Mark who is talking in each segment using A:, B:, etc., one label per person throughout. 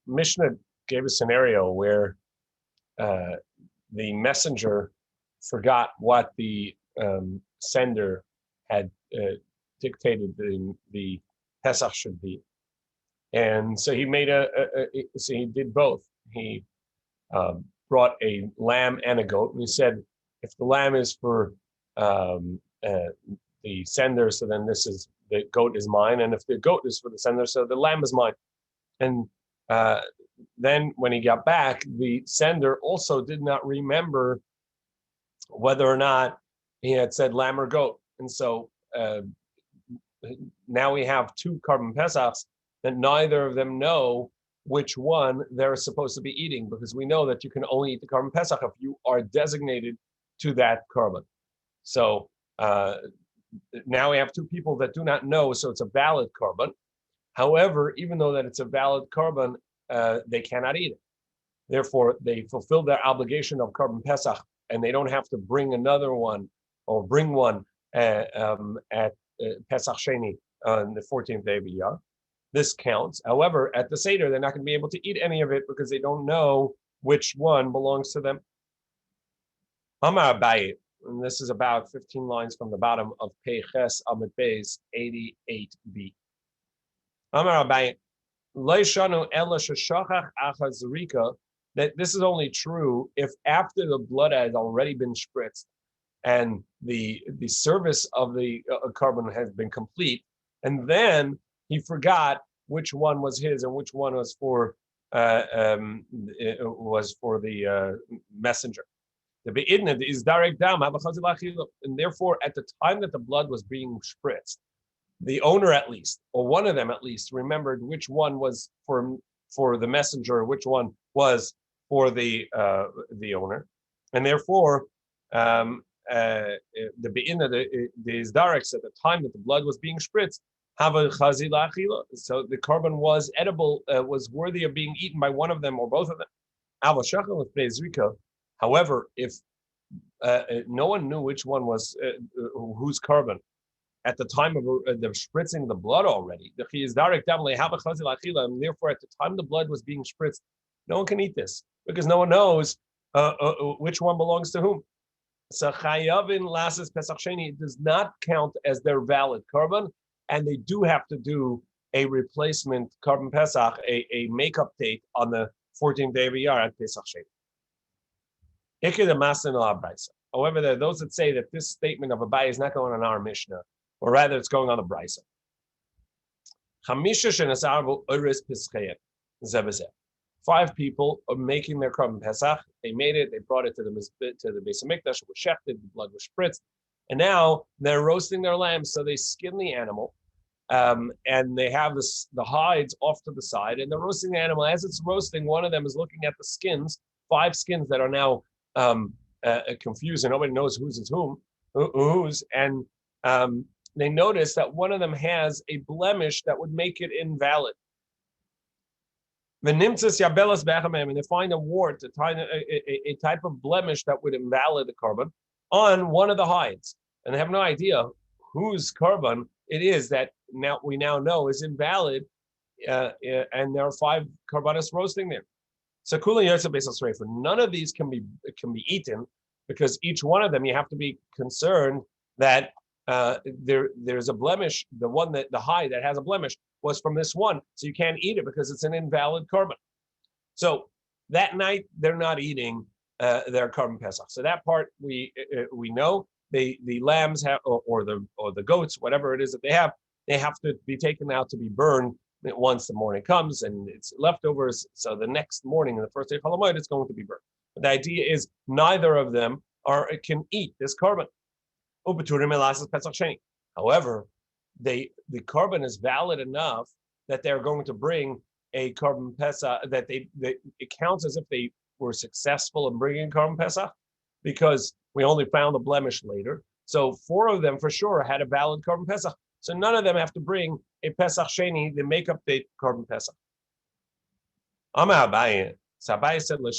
A: Mishnah gave a scenario where the messenger forgot what the sender had dictated the Pesach should be, and so he made so he did both. He brought a lamb and a goat, and he said, if the lamb is for the sender, so then the goat is mine, and if the goat is for the sender, so the lamb is mine. And then when he got back, the sender also did not remember whether or not he had said lamb or goat. And so now we have two Korban Pesachs that neither of them know which one they're supposed to be eating, because we know that you can only eat the Korban Pesach if you are designated to that Korban. So now we have two people that do not know, so it's a valid Korban. However, even though that it's a valid Korban, they cannot eat it. Therefore, they fulfill their obligation of Korban Pesach, and they don't have to bring another one or bring one at Pesach Sheni on the 14th day of Iyar. This counts. However, at the Seder, they're not going to be able to eat any of it because they don't know which one belongs to them. Amar Abaye, and this is about 15 lines from the bottom of Peiches Amud Beis 88b. Amar Abaye, that this is only true if after the blood has already been spritzed and the service of the Korban has been complete, and then he forgot which one was his and which one was for the messenger. The be'idna is direct dam, and therefore at the time that the blood was being spritzed, the owner at least, or one of them at least, remembered which one was for the messenger, which one was for the owner, and therefore the be'inna, the isdareks at the time that the blood was being spritzed, have a chazi la'achila. So the Korban was edible, was worthy of being eaten by one of them or both of them. However, if no one knew which one was whose Korban at the time of the spritzing the blood already, and therefore at the time the blood was being spritzed, no one can eat this because no one knows which one belongs to whom. So chayavin lasses Pesach Sheni, it does not count as their valid Korban, and they do have to do a replacement Korban Pesach, a makeup date on the 14th day of Iyar at Pesach Sheni. However, there are those that say that this statement of Abaye is not going on our Mishnah, or rather it's going on the Brisa. 5 people are making their Korban Pesach. They made it. They brought it to the Beis Hamikdash. It was shechted. The blood was spritzed, and now they're roasting their lambs. So they skin the animal, and they have the hides off to the side, and they're roasting the animal. As it's roasting, one of them is looking at the skins, 5 skins that are now confused, and nobody knows whose is whose, and they notice that one of them has a blemish that would make it invalid. And they find a wart, a type of blemish that would invalid the Korban on one of the hides, and they have no idea whose Korban it is that we now know is invalid, and there are 5 Korbanos roasting there. So none of these can be eaten, because each one of them you have to be concerned that there's a blemish. The hide that has a blemish was from this one, so you can't eat it because it's an invalid Korban. So that night they're not eating their Korban Pesach. So that part we know. The lambs have, or the goats, whatever it is that they have to be taken out to be burned once the morning comes, and it's leftovers. So the next morning, in the first day of Chol Hamoed, it's going to be burned. But the idea is neither of them can eat this Korban. However, the Korban is valid enough that they're going to bring a Korban Pesach, that it counts as if they were successful in bringing Korban Pesach, because we only found the blemish later. So 4 of them for sure had a valid Korban Pesach. So none of them have to bring a Pesach Sheni, the makeup date Korban Pesach. Amar Abaye. So Abaye said, and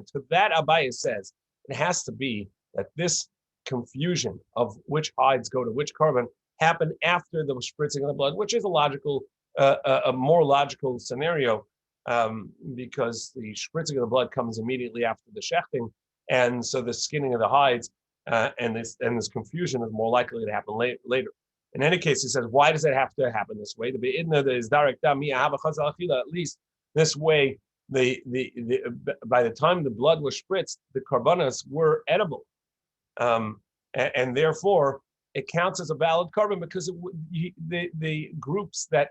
A: to that Abaye says, it has to be that this confusion of which hides go to which Korban happened after the spritzing of the blood, which is a more logical scenario, because the spritzing of the blood comes immediately after the shechting, and so the skinning of the hides and this confusion is more likely to happen later. In any case, he says, why does it have to happen this way? The be'idna is direct at least this way. By the time the blood was spritzed, the karbanos were edible, and therefore it counts as a valid carbon because the groups that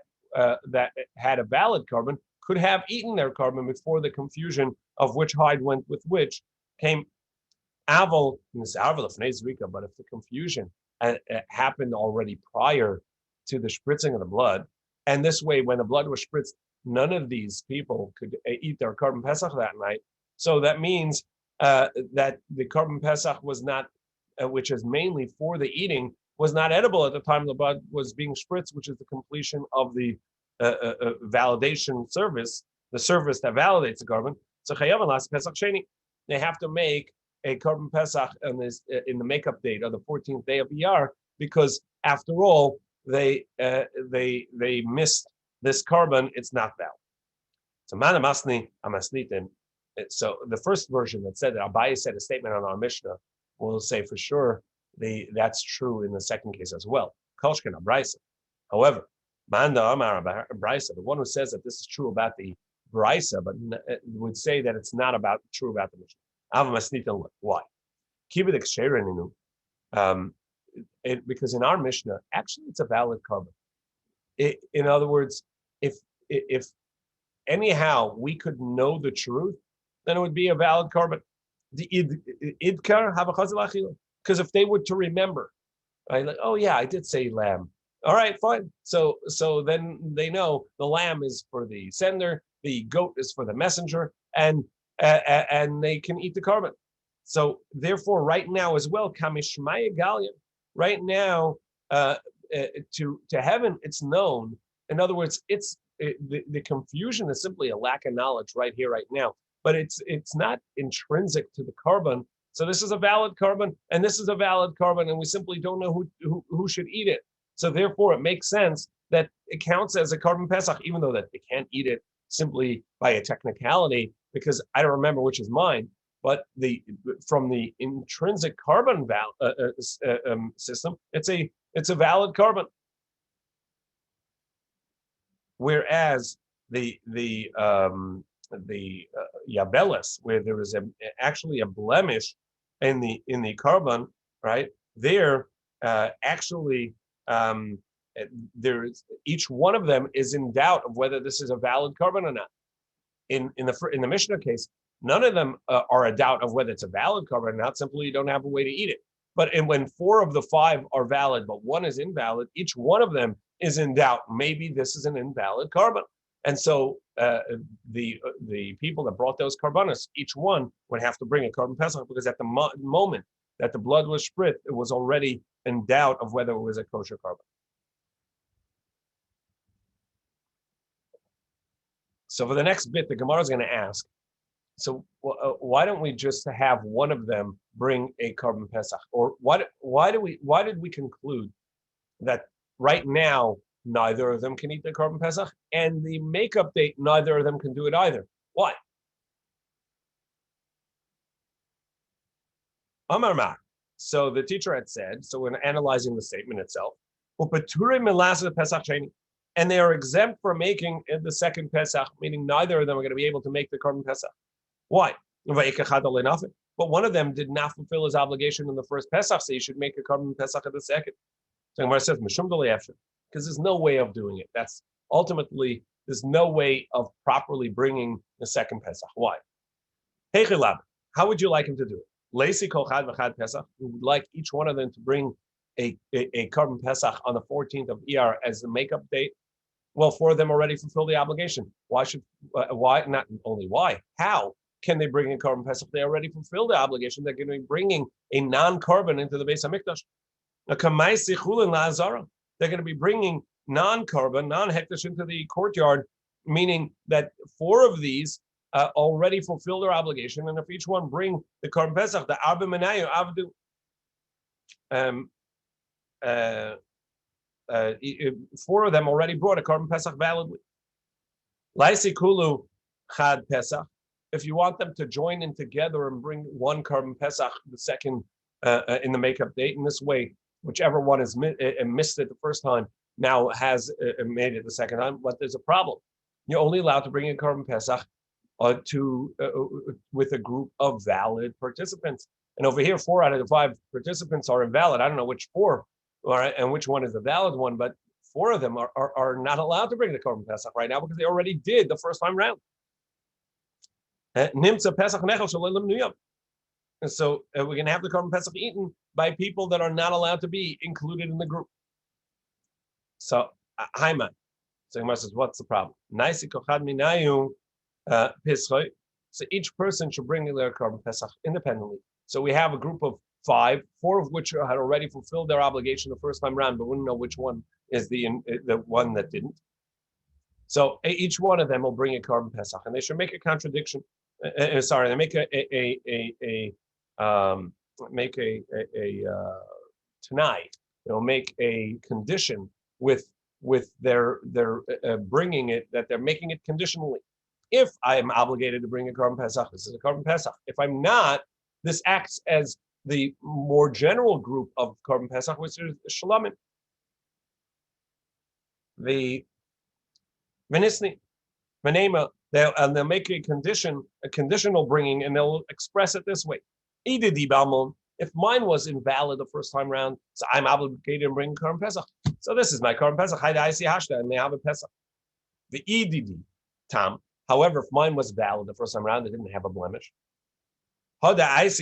A: had a valid carbon could have eaten their carbon before the confusion of which hide went with which came. Aval, but if the confusion happened already prior to the spritzing of the blood, and this way, when the blood was spritzed, none of these people could eat their carbon pesach that night. So that means that the carbon pesach was not, which is mainly for the eating, was not edible at the time the blood was being spritzed, which is the completion of the validation service, the service that validates the carbon. So they have to make a carbon pesach in the makeup date of the 14th day of Iyar, because after all, they missed this carbon. It's not valid. So manamasni amasnitin. So the first version that said that Abaye said a statement on our Mishnah, we'll say for sure that's true in the second case as well. Kolshkin abraisa. However, Manda Amar Brisa, the one who says that this is true about the Brisa, but would say that it's not true about the Mishnah. Why? Because in our Mishnah, actually, it's a valid carbon. In other words, if anyhow we could know the truth, then it would be a valid carbon. The idkar have a chazal, because if they were to remember, right, like, oh yeah, I did say lamb. All right, fine. So then they know the lamb is for the sender, the goat is for the messenger, and they can eat the carbon. So therefore, right now as well, kamishmaya galia. Right now, to heaven, it's known. In other words, the confusion is simply a lack of knowledge right here, right now. But it's not intrinsic to the carbon. So this is a valid carbon, and this is a valid carbon, and we simply don't know who should eat it. So therefore, it makes sense that it counts as a carbon pesach, even though that they can't eat it simply by a technicality, because I don't remember which is mine. But from the intrinsic carbon system, it's a valid carbon. Whereas the yabelis, where there is actually a blemish in the carbon, right there, actually there's each one of them is in doubt of whether this is a valid carbon or not. In the Mishnah case, none of them are a doubt of whether it's a valid carbon or not. Simply, you don't have a way to eat it. But when 4 of the 5 are valid, but 1 is invalid, each one of them is in doubt. Maybe this is an invalid carbon. And so the people that brought those carbonos, each one would have to bring a carbon pesach, because at the moment that the blood was sprit, it was already in doubt of whether it was a kosher carbon. So for the next bit, the Gemara is going to ask, so why don't we just have one of them bring a carbon pesach? Or why did we conclude that right now neither of them can eat the carbon pesach, and the makeup date neither of them can do it either? Why? Amar Mar. So the teacher had said, so when analyzing the statement itself, and they are exempt from making the second pesach, meaning neither of them are going to be able to make the carbon pesach. Why? But one of them did not fulfill his obligation in the first pesach, so he should make a carbon pesach at the second. So Gemara says, because there's no way of doing it. That's ultimately, there's no way of properly bringing the second pesach. Why? How would you like him to do it? Lacey kol chad v'chad pesach. We would like each one of them to bring a carbon pesach on the 14th of Iyar as the makeup date. Well, 4 of them already fulfill the obligation. Why not only why? How can they bring a carbon pesach? They already fulfilled the obligation. They're going to be bringing a non-carbon into the Beis Hamikdash. They're going to be bringing non-carbon, non-hekdesh into the courtyard, meaning that 4 of these already fulfill their obligation, and if each one bring the carbon pesach, the arba menayu avdu, 4 of them already brought a carbon pesach validly. Laisi kulu Chad Pesach. If you want them to join in together and bring one Korban Pesach, the second in the makeup date, in this way, whichever one is missed it the first time now has made it the second time, but there's a problem. You're only allowed to bring in Korban Pesach with a group of valid participants. And over here, 4 out of the 5 participants are invalid. I don't know which 4, all right, and which one is the valid one, but 4 of them are not allowed to bring the Korban Pesach right now because they already did the first time round. Nimtza Pesach Nechel Shalom Nuyam. And so we're going to have the Korban Pesach eaten by people that are not allowed to be included in the group. So, Haiman. So Gemara says, what's the problem? So each person should bring their Korban Pesach independently. So we have a group of 5, 4 of which had already fulfilled their obligation the first time around, but we don't know which one is the one that didn't. So each one of them will bring a Korban Pesach, and they should make a contradiction. They make tonight. They'll make a condition with their bringing it, that they're making it conditionally. If I am obligated to bring a Korban Pesach, this is a Korban Pesach. If I'm not, this acts as the more general group of Korban Pesach, which is Shalomim. The Venisni, Venema, they'll make a conditional bringing, and they'll express it this way. If mine was invalid the first time round, so I'm obligated to bring Korban Pesach. So this is my Korban Pesach, and they have a Pesach. The EDD, Tam. However, if mine was valid the first time around, it didn't have a blemish. This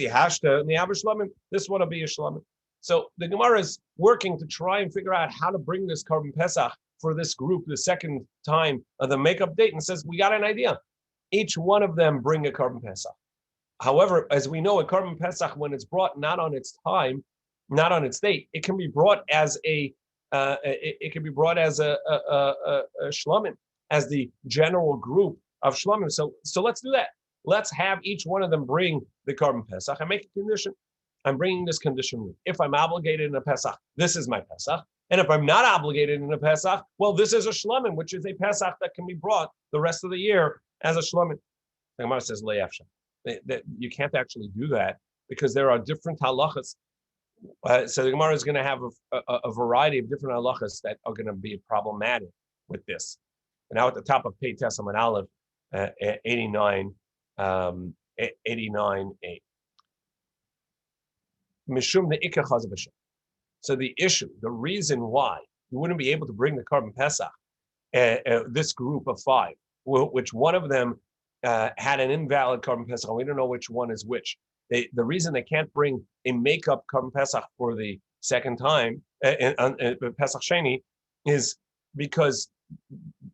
A: one will be a Shlomim. So the Gemara is working to try and figure out how to bring this Korban Pesach for this group the second time of the makeup date, and says, we got an idea. Each one of them bring a Korban Pesach. However, as we know, a Korban Pesach, when it's brought not on its time, not on its date, it can be brought as a Shlomim, as the general group of Shlomim. So let's do that. Let's have each one of them bring the Korban Pesach and make a condition. I'm bringing this condition. If I'm obligated in a Pesach, this is my Pesach. And if I'm not obligated in a Pesach, well, this is a Shlomim, which is a Pesach that can be brought the rest of the year as a Shlomim. The Gemara says, that you can't actually do that because there are different halachas. So the Gemara is going to have a variety of different halachas that are going to be problematic with this. And now at the top of Pei Testament Aleph, 89, 89a. Mishum the Ikar Chazavashim. So the issue, the reason why you wouldn't be able to bring the Korban Pesach, this group of 5, which one of them had an invalid Korban Pesach, and we don't know which one is which. The reason they can't bring a makeup Korban Pesach for the second time, Pesach Sheni, is because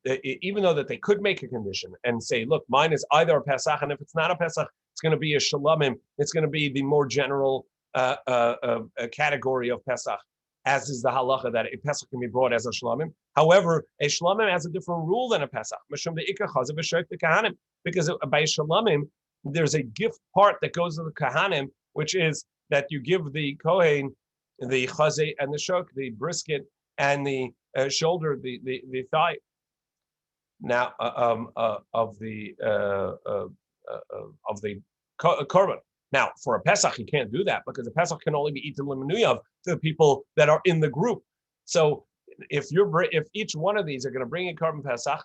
A: even though that they could make a condition and say, look, mine is either a Pesach, and if it's not a Pesach, it's going to be a Shalomim. It's going to be the more general category of Pesach, as is the halacha that a Pesach can be brought as a Shalomim. However, a Shalomim has a different rule than a Pesach. Because by Shalomim, there's a gift part that goes to the Kahanim, which is that you give the Kohen the chazeh and the shok, the brisket and the shoulder, the thigh. Now of the korban. Now for a Pesach, you can't do that because a Pesach can only be eaten l'menuyav to the people that are in the group. So if each one of these are going to bring a korban Pesach,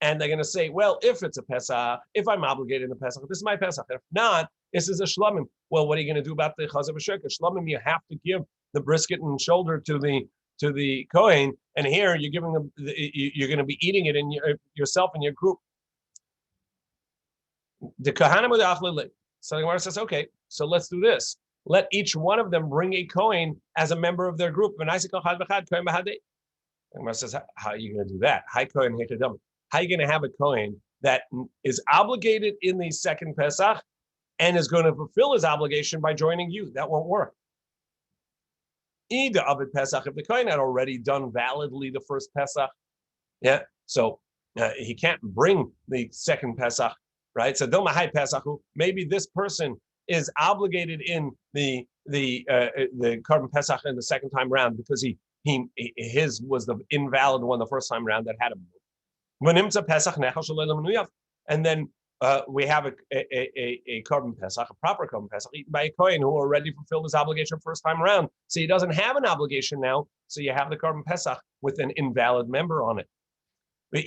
A: and they're going to say, well, if it's a Pesach, if I'm obligated in the Pesach, this is my Pesach. If not, this is a Shlomim. Well, what are you going to do about the chazeh v'shek? Shlomim, you have to give the brisket and shoulder to the Kohen, and here you're giving them. You're going to be eating it in yourself and your group. The Kohanim with the So the Gemara says, okay, so let's do this. Let each one of them bring a Kohen as a member of their group. The Gemara says, how are you going to do that? How are you going to have a Kohen that is obligated in the second Pesach and is going to fulfill his obligation by joining you? That won't work. Either of it Pesach, if the Kohen had already done validly the first Pesach, yeah, so he can't bring the second Pesach, right? So Dilma Pesachu, maybe this person is obligated in the Korban Pesach in the second time round because his was the invalid one the first time round that had him. And then we have a carbon pesach, a proper carbon pesach, eaten by a kohen who already fulfilled his obligation first time around. So he doesn't have an obligation now. So you have the carbon pesach with an invalid member on it. And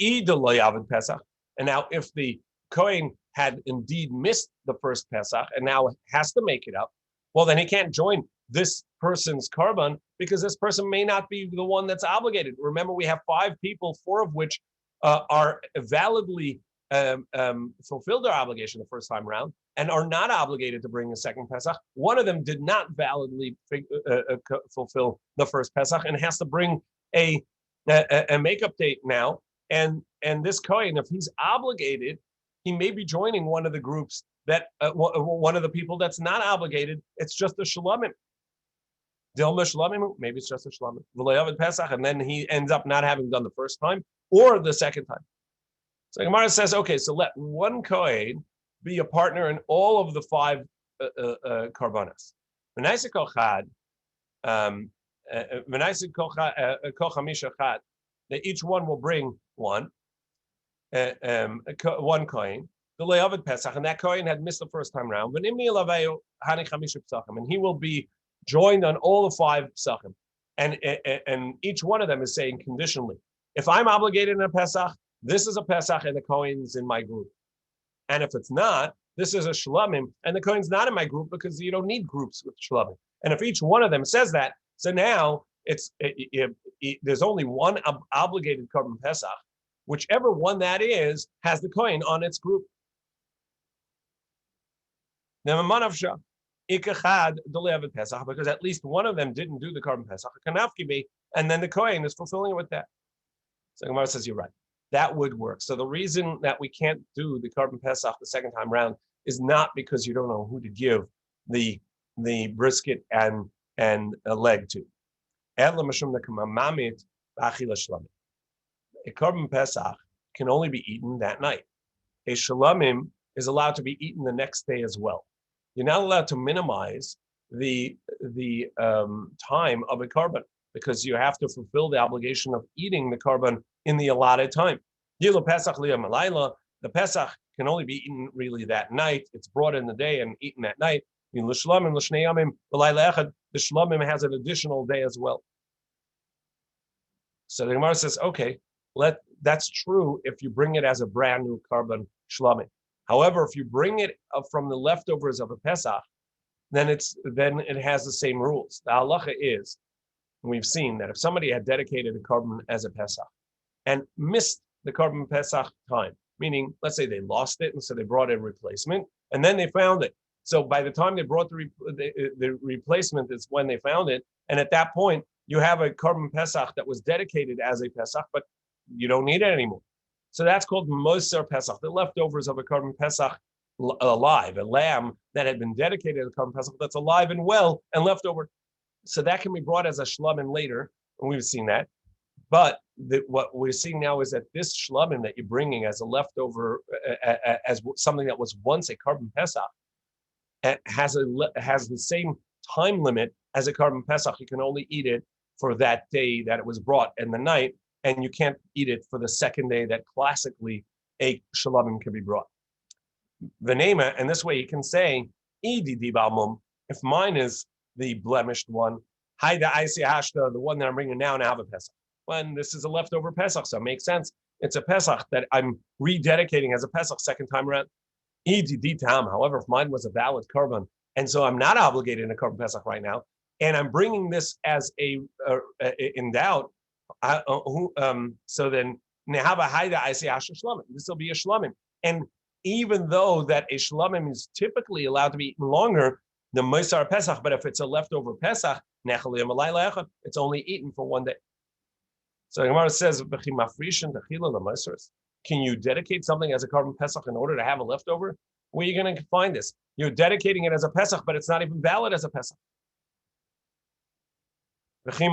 A: now if the kohen had indeed missed the first pesach and now has to make it up, well, then he can't join this person's carbon because this person may not be the one that's obligated. Remember, we have 5 people, 4 of which are validly fulfilled their obligation the first time around and are not obligated to bring a second Pesach. One of them did not validly fulfill the first Pesach and has to bring a makeup date now. And this Kohen, if he's obligated, he may be joining one of the groups that one of the people that's not obligated. It's just a shlamim. Maybe it's just a shlamim. Pesach, and then he ends up not having done the first time or the second time. So Gemara says, okay, so let one Kohen be a partner in all of the 5 karbanas. That each one will bring one Kohen. The Pesach, and that Kohen had missed the first time round. And he will be joined on all the 5 psachim. And each one of them is saying conditionally, if I'm obligated in a Pesach, this is a Pesach and the Kohen's in my group. And if it's not, this is a Shlamim and the Kohen's not in my group because you don't need groups with Shlamim. And if each one of them says that, so now there's only one obligated Korban Pesach. Whichever one that is has the Kohen on its group. Because at least one of them didn't do the Korban Pesach, and then the Kohen is fulfilling it with that. So Gemara says, you're right. That would work. So the reason that we can't do the Korban Pesach the second time round is not because you don't know who to give the brisket and a leg to. A Korban Pesach can only be eaten that night. A Shlamim is allowed to be eaten the next day as well. You're not allowed to minimize the time of a Korban because you have to fulfill the obligation of eating the Korban in the allotted time. The Pesach can only be eaten really that night. It's brought in the day and eaten at night. The Shlamim has an additional day as well. So the Gemara says, okay, that's true if you bring it as a brand new Korban Shlamim. However, if you bring it from the leftovers of a Pesach, then it has the same rules. The halacha is, we've seen that if somebody had dedicated a Korban as a Pesach and missed the Korban Pesach time, meaning, let's say they lost it and so they brought a replacement and then they found it. So by the time they brought the replacement is when they found it. And at that point, you have a Korban Pesach that was dedicated as a Pesach, but you don't need it anymore. So that's called Moser Pesach, the leftovers of a Korban Pesach alive, a lamb that had been dedicated to Korban Pesach that's alive and well and left over. So that can be brought as a shlamim later, and we've seen that. But what we're seeing now is that this shlamim that you're bringing as a leftover, as something that was once a Korban Pesach, has the same time limit as a Korban Pesach. You can only eat it for that day that it was brought and the night, and you can't eat it for the second day that classically a shlamim can be brought. V'nema, and this way you can say, if mine is the blemished one, the one that I'm bringing now have a Pesach. When this is a leftover Pesach, so it makes sense. It's a Pesach that I'm rededicating as a Pesach second time around. However, if mine was a valid Korban, and so I'm not obligated in a Korban Pesach right now, and I'm bringing this as in doubt, so then this will be a shlamim. And even though that a shlamim is typically allowed to be eaten longer, the Moser Pesach, but if it's a leftover Pesach, it's only eaten for one day. So the Gemara says, can you dedicate something as a Korban Pesach in order to have a leftover? Where are you going to find this? You're dedicating it as a Pesach, but it's not even valid as a Pesach. Can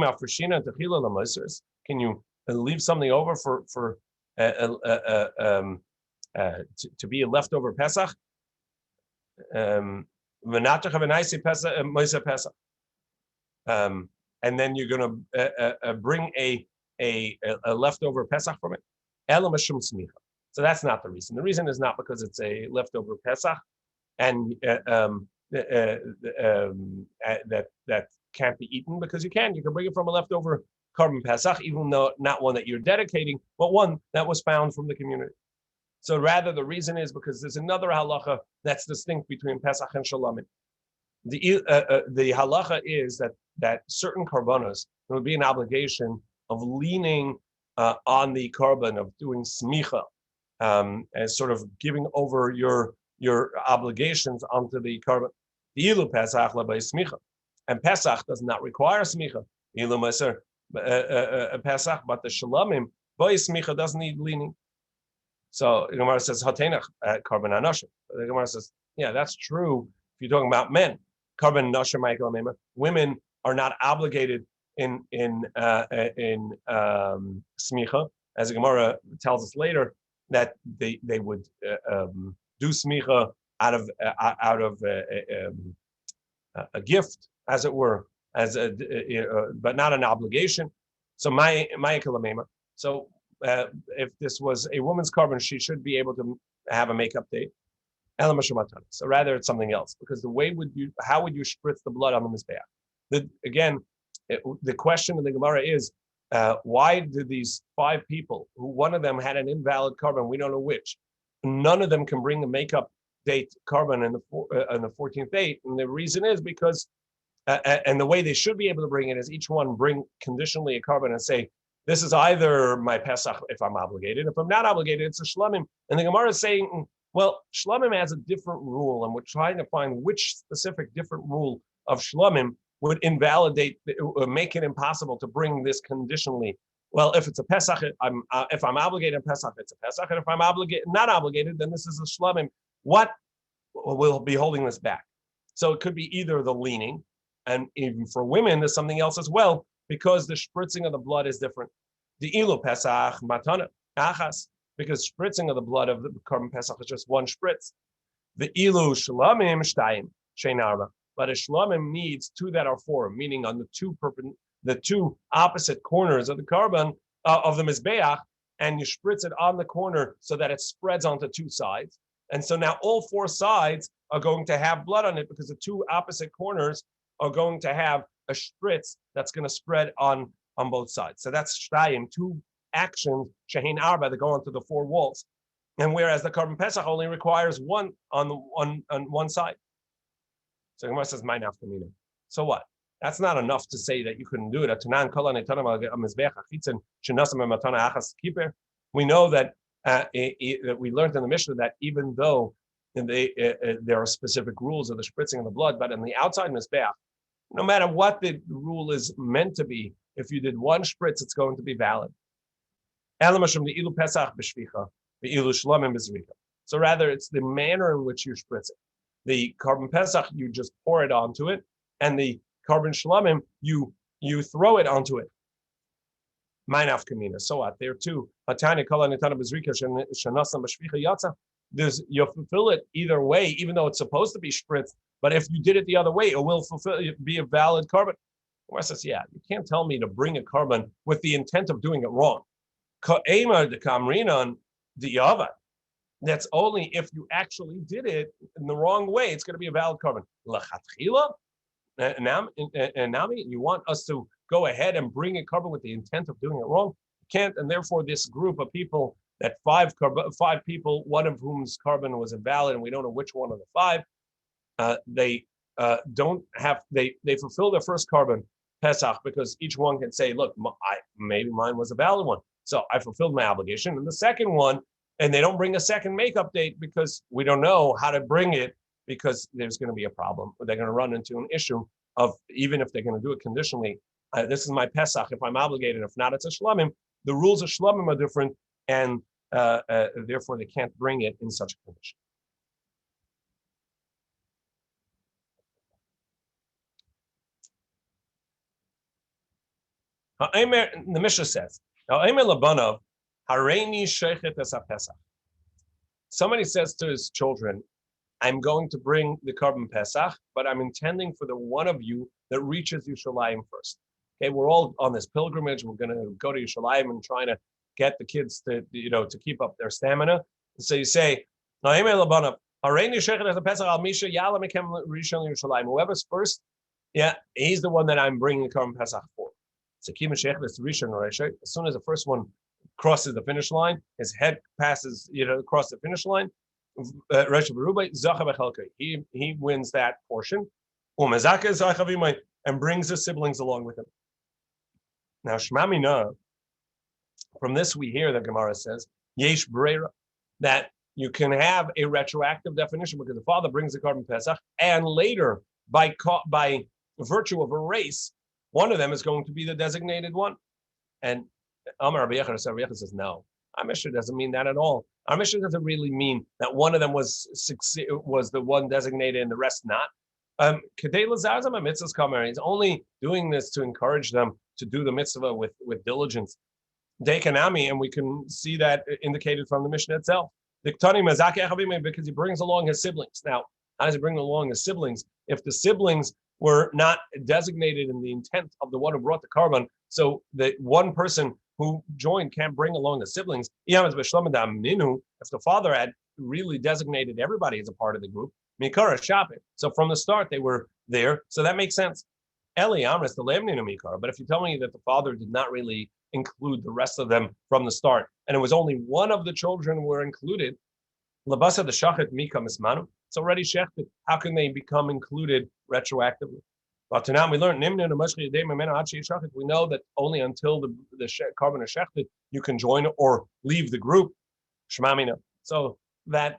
A: you leave something over to be a leftover Pesach? And then you're going to bring a leftover Pesach from it. Ela mishum smicha. So that's not the reason. The reason is not because it's a leftover Pesach, and that can't be eaten, because you can bring it from a leftover carbon Pesach, even though not one that you're dedicating, but one that was found from the community. So rather, the reason is because there's another halacha that's distinct between Pesach and Shalomim. The halacha is that certain karbanos, there would be an obligation of leaning on the carbon, of doing smicha, as sort of giving over your obligations onto the carbon. The ilu Pesach by smicha, and Pesach does not require smicha. Ilu maser Pesach, but the Shalomim by smicha doesn't need leaning. So the Gemara says hatenach carbon anoshim. The Gemara says, yeah, that's true if you're talking about men. Carbon anoshim Michael Mema. Women are not obligated in smicha, as the Gemara tells us later that they would do smicha out of a gift, as it were, but not an obligation. So Michael Mema. So if this was a woman's carbon, she should be able to have a makeup date. So rather, it's something else, because how would you spritz the blood on the mizbeach? The question in the Gemara is, why did these 5 people, who one of them had an invalid carbon, we don't know which, none of them can bring the makeup date carbon in the 14th date? And the reason is because, and the way they should be able to bring it is each one bring conditionally a carbon and say, this is either my Pesach if I'm obligated. If I'm not obligated, it's a Shlomim. And the Gemara is saying, well, Shlomim has a different rule, and we're trying to find which specific different rule of Shlomim would invalidate, make it impossible to bring this conditionally. Well, if it's a Pesach, if I'm obligated in Pesach, it's a Pesach. And if I'm not obligated, then this is a Shlomim. What will be holding this back? So it could be either the leaning, and even for women, there's something else as well, because the spritzing of the blood is different. The ilu Pesach matana achas, because spritzing of the blood of the carbon Pesach is just one spritz. The ilu shlamim shtayim shein arba, but a shlamim needs 2 that are 4, meaning on the two opposite corners of the carbon of the mizbeach, and you spritz it on the corner so that it spreads onto 2 sides. And so now all 4 sides are going to have blood on it, because the 2 opposite corners are going to have a spritz that's going to spread on both sides. So that's shtayim, 2 actions, shehin arba, that go onto the 4 walls. And whereas the carbon Pesach only requires 1 on one side. So Gemara says, my nafkamina. So what? That's not enough to say that you couldn't do it. We know that we learned in the Mishnah that even though there are specific rules of the spritzing of the blood, but in the outside mizbeach, no matter what the rule is meant to be, if you did 1 spritz, it's going to be valid. So rather, it's the manner in which you spritz it. The carbon Pesach, you just pour it onto it, and the carbon Shlomim, you throw it onto it. So what? There too. You'll fulfill it either way, even though it's supposed to be spritzed. But if you did it the other way, it will be a valid carbon. Gemara says, yeah, you can't tell me to bring a carbon with the intent of doing it wrong. That's only if you actually did it in the wrong way, it's going to be a valid carbon. Nami, you want us to go ahead and bring a carbon with the intent of doing it wrong? You can't, and therefore this group of people, that 5 people, one of whom's carbon was invalid, and we don't know which one of the 5, they fulfill their first carbon Pesach, because each one can say, look, maybe mine was a valid one, so I fulfilled my obligation. And the second one, and they don't bring a second makeup date because we don't know how to bring it, because there's going to be a problem. They're going to run into an issue of, even if they're going to do it conditionally, this is my Pesach, if I'm obligated, if not, it's a Shlomim. The rules of Shlomim are different, and therefore they can't bring it in such a condition. The Mishnah says, somebody says to his children, I'm going to bring the carbon Pesach, but I'm intending for the one of you that reaches Yerushalayim first. Okay, we're all on this pilgrimage. We're going to go to Yerushalayim and trying to get the kids to to keep up their stamina. So you say, whoever's first, yeah, he's the one that I'm bringing the Korban Pesach for. So as soon as the first one crosses the finish line, his head passes, across the finish line. He wins that portion, and brings his siblings along with him. Now, Shmamina, from this we hear that Gemara says, Yesh Breira, that you can have a retroactive definition because the father brings the Korban Pesach, and later, by virtue of a race, one of them is going to be the designated one. And Amar Rabbi Echad says, no, our Mishnah doesn't mean that at all. Our Mishnah doesn't really mean that one of them was the one designated and the rest not. He's only doing this to encourage them to do the mitzvah with diligence. Dekanami, and we can see that indicated from the Mishnah itself. Because he brings along his siblings. Now, how does he bring along his siblings? If the siblings were not designated in the intent of the one who brought the korban, so the one person who joined can't bring along the siblings. If the father had really designated everybody as a part of the group, so from the start they were there, so that makes sense. But if you tell me that the father did not really include the rest of them from the start, and it was only one of the children were included, it's already shechted. How can they become included retroactively? But now we learn we know that only until the korban is shechted you can join or leave the group. Shmamina. So that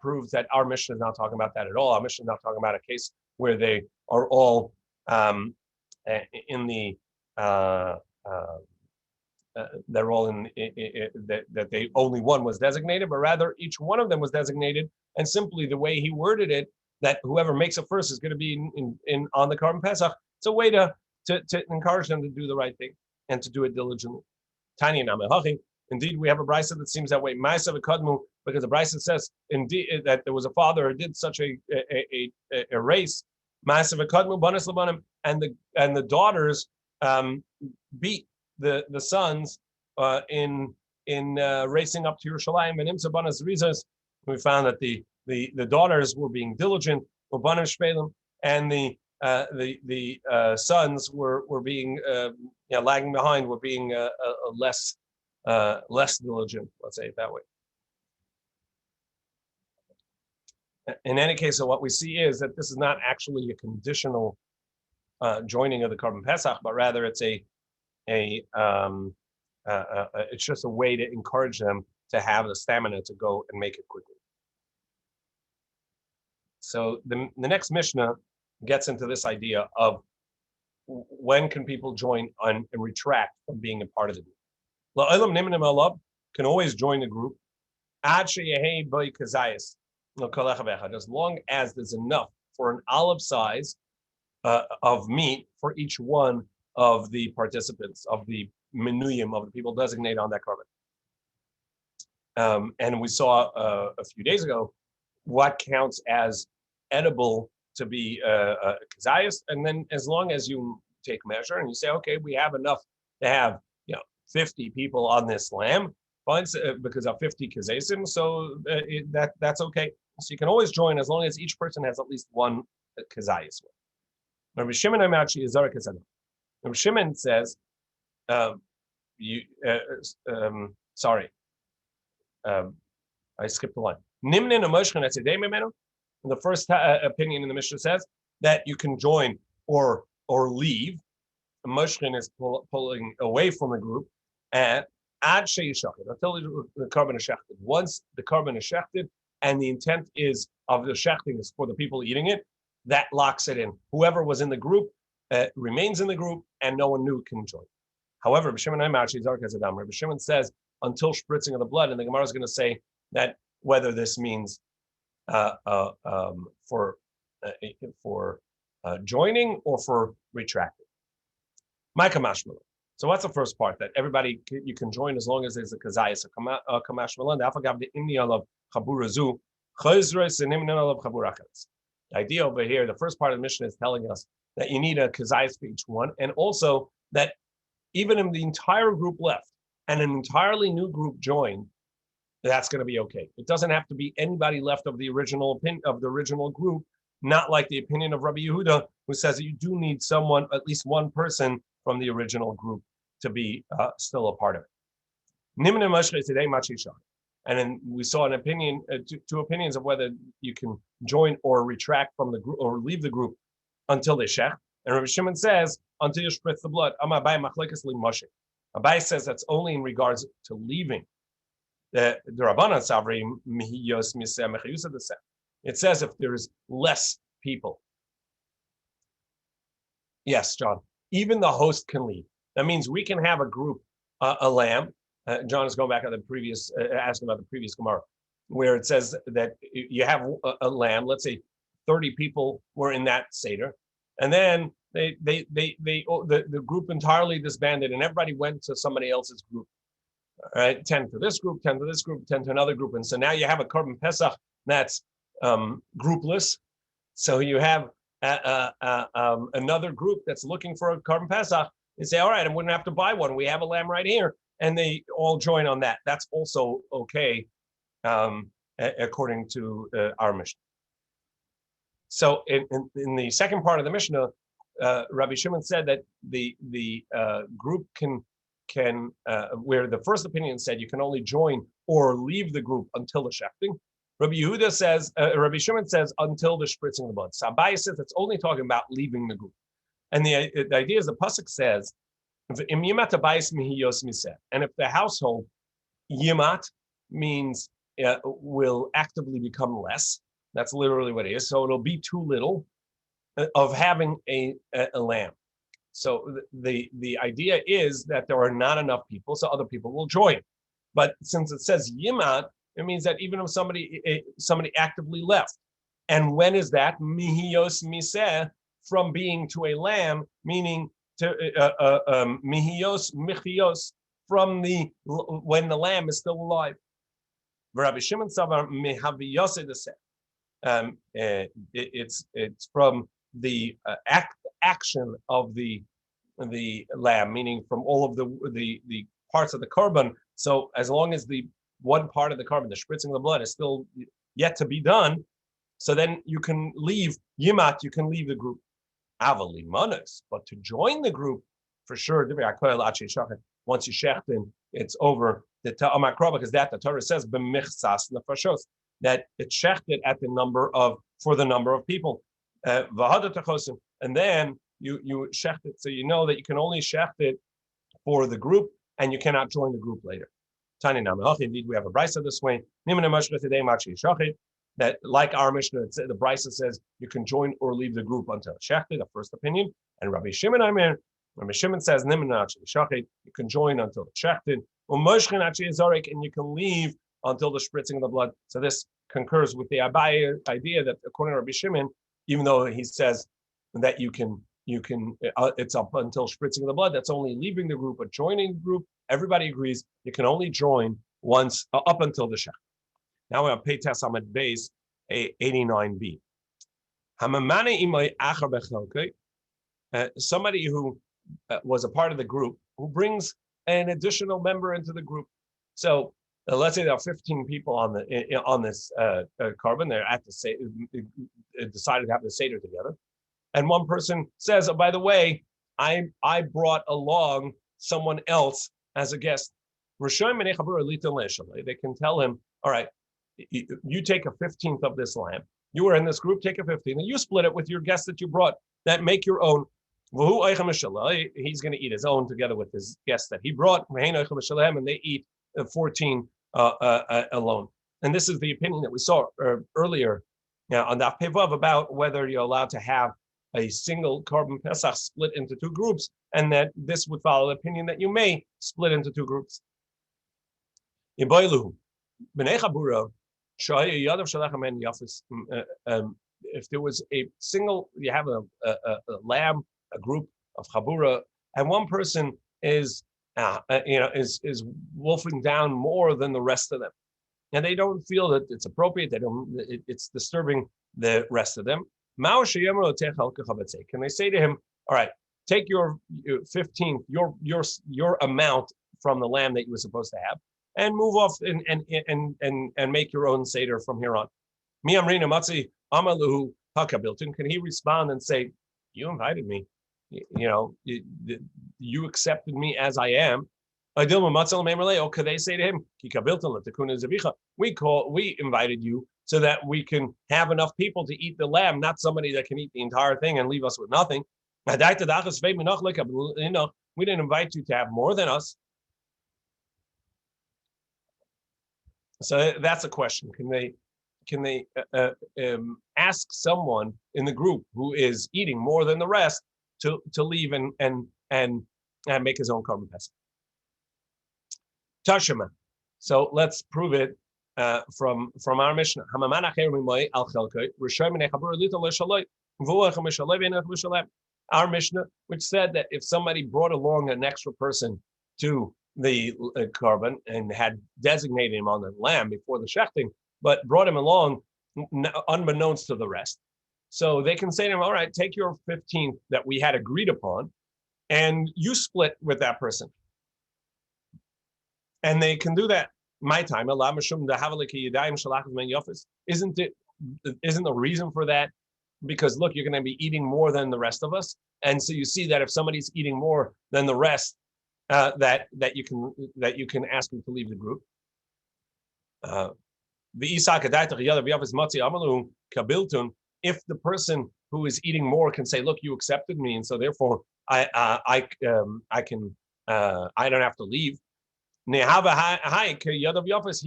A: proves that our Mishnah is not talking about that at all. Our Mishnah is not talking about a case where they are all in the they're all in that they only one was designated, but rather each one of them was designated, and simply the way he worded it, that whoever makes it first is going to be in on the Korban Pesach. It's a way to encourage them to do the right thing and to do it diligently. Tanya Namehachi. Indeed, we have a brisa that seems that way. Ma'asav Kadmu, because the brisa says indeed that there was a father who did such a race. Ma'asav Kadmu banas labanim, and the daughters beat the sons in racing up to Yerushalayim and Imsa banas rizas. We found that the daughters were being diligent, and the sons were being lagging behind, were being less diligent. Let's say it that way. In any case, so what we see is that this is not actually a conditional joining of the Korban Pesach, but rather it's it's just a way to encourage them to have the stamina to go and make it quickly. So the next Mishnah gets into this idea of when can people join and retract from being a part of the group. Can always join the group as long as there's enough for an olive size of meat for each one of the participants, of the menuyim, of the people designated on that korban. And we saw a few days ago what counts as edible to be kazayas, and then as long as you take measure and you say, okay, we have enough to have 50 people on this lamb, fine, because of 50 kazasim, so that's okay. So you can always join as long as each person has at least one kazayas. Rabbi Shimon says, I skipped the line. The first opinion in the Mishnah says that you can join or leave. The Moshkin is pulling away from the group, and until the korban is shechted. Once the korban is shechted, and the intent is of the shechting is for the people eating it, that locks it in. Whoever was in the group remains in the group, and no one new can join. However, Rabbi Shimon says until spritzing of the blood, and the Gemara is going to say that whether this means for joining or for retracting. So what's the first part? That everybody you can join as long as there's a kazayas, a kamashmalan. The idea over here, the first part of the mission is telling us that you need a kazayas for each one, and also that even if the entire group left, and an entirely new group joined, that's going to be okay. It doesn't have to be anybody left of the original opinion of the original group, not like the opinion of Rabbi Yehuda, who says that you do need someone, at least one person from the original group, to be still a part of it. And then we saw an opinion, two opinions of whether you can join or retract from the group or leave the group until they shech. And Rabbi Shimon says, until you spritz the blood. Abai says that's only in regards to leaving. The Rabbanan Savri Mihiyos Miseh Mechiyusa Deseh. It says if there's less people. Yes, John. Even the host can leave. That means we can have a group, a lamb. John is going back on the previous, asking about the previous Gemara, where it says that you have a lamb. Let's say 30 people were in that seder, and then the group entirely disbanded, and everybody went to somebody else's group. All right, 10 to this group, 10 to this group, 10 to another group, and so now you have a Korban Pesach that's groupless. So you have another group that's looking for a Korban Pesach. They say, all right, I wouldn't have to buy one. We have a lamb right here. And they all join on that. That's also okay, according to our Mishnah. So in the second part of the Mishnah, Rabbi Shimon said that the group can where the first opinion said you can only join or leave the group until the shechting. Rabbi Yehuda says, Rabbi Shimon says until the spritzing of the blood. So Abai says it's only talking about leaving the group. And the idea is the pasuk says, and if the household yimat means will actively become less, that's literally what it is. So it'll be too little of having a lamb. So the idea is that there are not enough people, so other people will join. But since it says yimat, it means that even if somebody actively left, and when is that mihiyos miseh, from being to a lamb, meaning to mihiyos michios, from the when the lamb is still alive. Rabbi Shimon Savar mehaviyos it's from the action of the lamb, meaning from all of the parts of the korban. So as long as the one part of the korban, the spritzing of the blood, is still yet to be done, so then you can leave yimat, you can leave the group. Avali manas, but to join the group, for sure, once you shechten, it's over. Because that the Torah says b'michsas nefashos, that it's shechted at the number of people. And then you shecht it, so you know that you can only shecht it for the group, and you cannot join the group later. Indeed, we have a brisa this way. That, like our Mishnah, the brisa says you can join or leave the group until shechted, the first opinion. And Rabbi Shimon says you can join until shechted, and you can leave until the spritzing of the blood. So this concurs with the Abai idea that, according to Rabbi Shimon, even though he says that you can it's up until spritzing of the blood, that's only leaving the group, but joining the group, everybody agrees you can only join once up until the shech. Now we're on Pei Tes Amud Beis 89b. Somebody who was a part of the group who brings an additional member into the group. So let's say there are 15 people on this korban. They're at the decided to have the seder together, and one person says, "Oh, by the way, I brought along someone else as a guest." They can tell him, "All right, you take a 15th of this lamb. You were in this group, take a 15th, and you split it with your guest that you brought. That make your own." He's going to eat his own together with his guest that he brought, and they eat 14 alone. And this is the opinion that we saw earlier on Daf Pevav about whether you're allowed to have a single Korban Pesach split into two groups, and that this would follow the opinion that you may split into two groups. If there was a single, you have a lamb, a group of chabura, and one person is wolfing down more than the rest of them, and they don't feel that it's appropriate. It's disturbing the rest of them. Can they say to him, "All right, take your 15th, your amount from the lamb that you were supposed to have, and move off and make your own seder from here on. Mi amrina matzi amaluhu hakabilton. Can he respond and say, "You invited me, you accepted me as I am"? Or could they say to him, we invited you so that we can have enough people to eat the lamb, not somebody that can eat the entire thing and leave us with nothing. We didn't invite you to have more than us. So that's a question. Can they ask someone in the group who is eating more than the rest to leave and make his own carbon pesach? Tashima. So let's prove it from our Mishnah. Our Mishnah, which said that if somebody brought along an extra person to the carbon and had designated him on the lamb before the shechting, but brought him along unbeknownst to the rest, so they can say to him, all right, take your 15th that we had agreed upon, and you split with that person. And they can do that. My time, isn't the reason for that? Because look, you're going to be eating more than the rest of us, and so you see that if somebody's eating more than the rest, that you can ask him to leave the group. If the person who is eating more can say, "Look, you accepted me, and so therefore I don't have to leave." He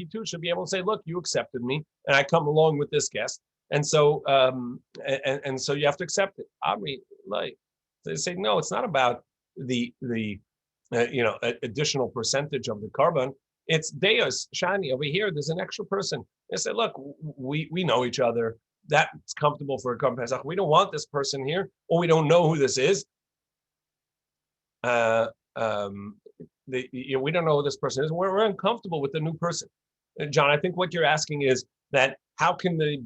A: too should be able to say, "Look, you accepted me, and I come along with this guest, and so and so you have to accept it." They say, no, it's not about the additional percentage of the carbon. It's Deus Shani over here. There's an extra person. They say, look, we know each other. That's comfortable for a carbon pesach. We don't want this person here, or we don't know who this is. We don't know who this person is. We're uncomfortable with the new person. John, I think what you're asking is that how can they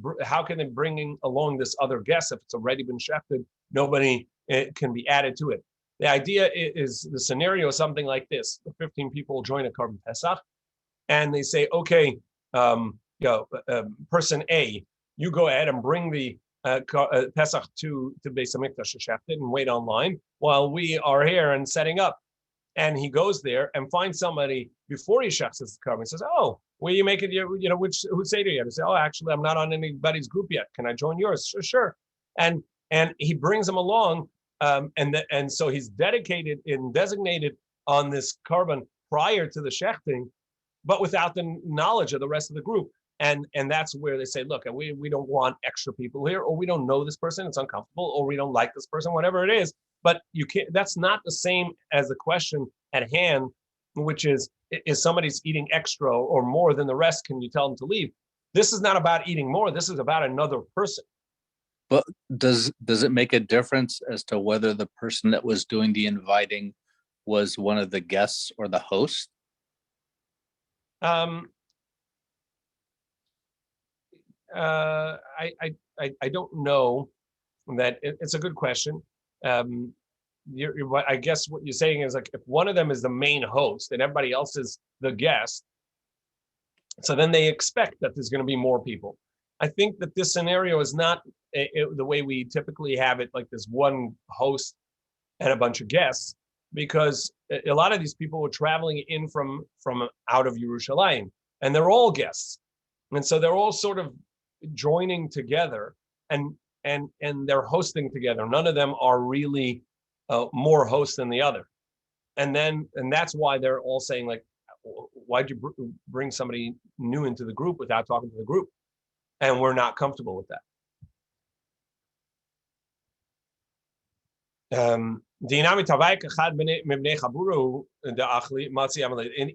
A: bring along this other guest if it's already been shefted? Nobody can be added to it. The idea is the scenario is something like this: the 15 people join a carbon pesach, and they say, okay, person A, you go ahead and bring the pesach to Beis Hamikdash shefted and wait online while we are here and setting up. And he goes there and finds somebody before he shechts the carbon. He says, "Oh, will you make it? Who say to you?" And say, "Oh, actually, I'm not on anybody's group yet. Can I join yours?" Sure. And he brings him along, and so he's designated on this carbon prior to the shechting, but without the knowledge of the rest of the group. And that's where they say, "Look, we don't want extra people here, or we don't know this person. It's uncomfortable, or we don't like this person, whatever it is." But you can't. That's not the same as the question at hand, which is somebody's eating extra or more than the rest? Can you tell them to leave? This is not about eating more. This is about another person.
B: But does it make a difference as to whether the person that was doing the inviting was one of the guests or the host?
A: I don't know. That it's a good question. I guess what you're saying is, like, if one of them is the main host and everybody else is the guest, so then they expect that there's going to be more people. I think that this scenario is not the way we typically have it, like this one host and a bunch of guests, because a lot of these people were traveling in from out of Yerushalayim, and they're all guests, and so they're all sort of joining together and they're hosting together. None of them are really more hosts than the other, and that's why they're all saying, like, why'd you bring somebody new into the group without talking to the group? And we're not comfortable with that. And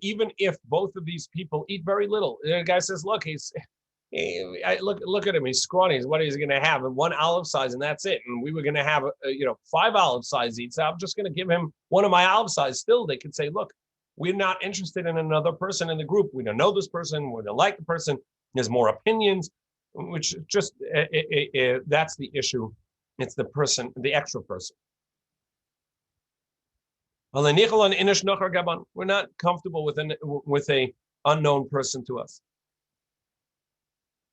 A: even if both of these people eat very little, the guy says, look, look at him, he's scrawny. What is he going to have? And one olive size, and that's it. And we were going to have 5 olive size eats. I'm just going to give him one of my olive size. Still, they could say, look, we're not interested in another person in the group. We don't know this person. We don't like the person. There's more opinions, which just that's the issue. It's the person, the extra person. We're not comfortable with a unknown person to us.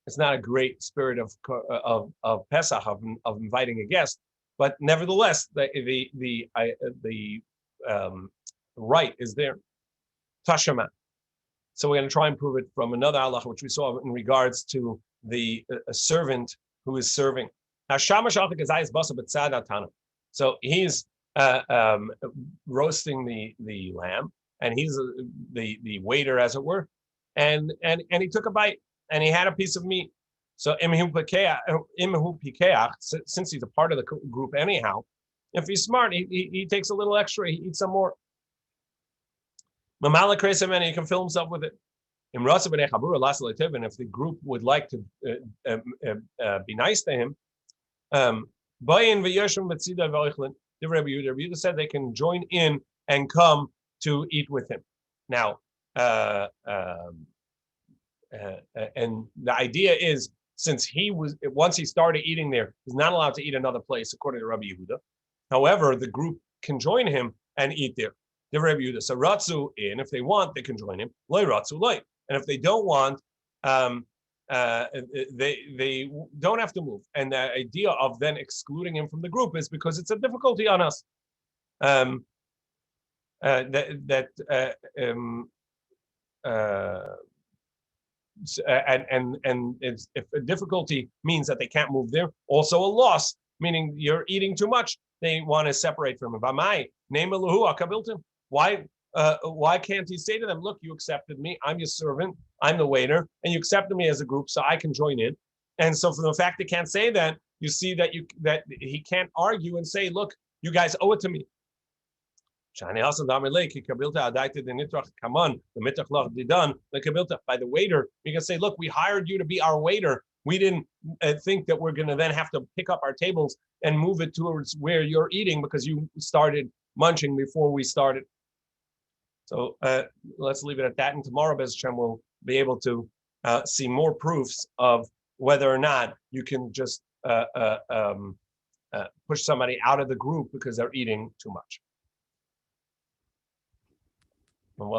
A: It's not a great spirit of Pesach of inviting a guest, but nevertheless, the right is there. Tashama. So we're going to try and prove it from another halacha, which we saw in regards to a servant who is serving. So he's roasting the lamb, and he's the waiter, as it were, and he took a bite, and he had a piece of meat. So since he's a part of the group anyhow, if he's smart, he takes a little extra, he eats some more. And he can fill himself with it. And if the group would like to be nice to him, the Rabbi Yehuda said they can join in and come to eat with him. Now, and the idea is, since once he started eating there, he's not allowed to eat another place, according to Rabbi Yehuda. However, the group can join him and eat there. The Rabbi Yehuda. So ratzu in, if they want, they can join him. Loy ratzu loy. And if they don't want, they don't have to move. And the idea of then excluding him from the group is because it's a difficulty on us. And it's, if a difficulty means that they can't move there, also a loss, meaning you're eating too much, they want to separate from him. Why can't he say to them, look, you accepted me, I'm your servant, I'm the waiter, and you accepted me as a group, so I can join in. And so from the fact they can't say that, you see that he can't argue and say, look, you guys owe it to me. By the waiter, we can say, look, we hired you to be our waiter. We didn't think that we're going to then have to pick up our tables and move it towards where you're eating because you started munching before we started. So let's leave it at that. And tomorrow, Bez Hashem, we'll be able to see more proofs of whether or not you can just push somebody out of the group because they're eating too much. Well,